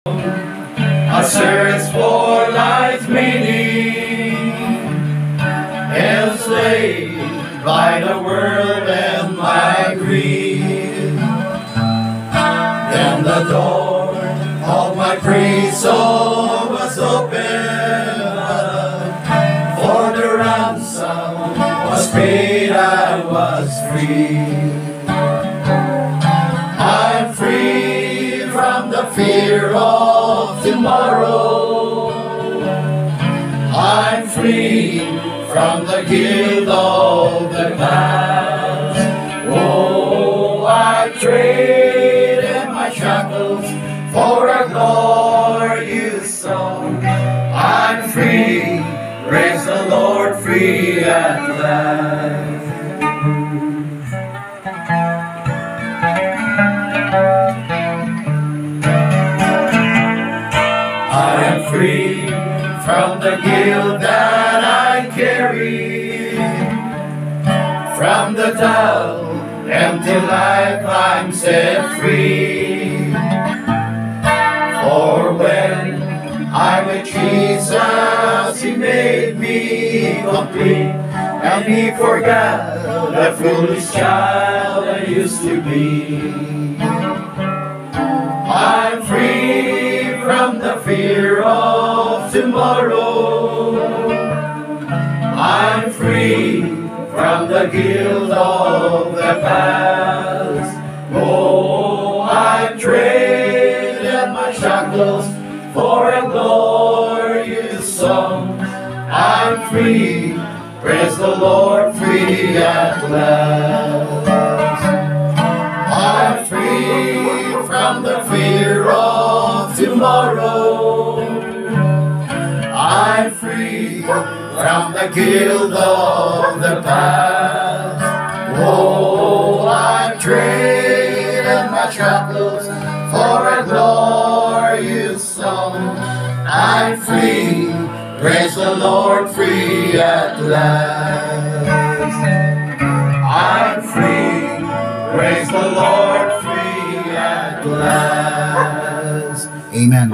I search for life's meaning, enslaved by the world and my greed. Then the door of my prison was open, for the ransom was paid, I was free. I'm free from the fear of tomorrow. I'm free from the guilt of the past. Oh, I traded my shackles for a glorious song. I'm free, praise the Lord, free at last. I am free from the guilt that I carry, from the dull, empty life I'm set free. For when I'm with Jesus, He made me complete, and He forgot the foolish child I used to be. I'm free from the fear of tomorrow. I'm free from the guilt of the past. Oh, I traded my shackles for a glorious song. I'm free, praise the Lord, free at last. I'm free from the fear of tomorrow. I'm free from the guilt of the past. Oh, I traded my shackles for a glorious song. I'm free, praise the Lord, free at last. I'm free, praise the Lord, free at last. Amen.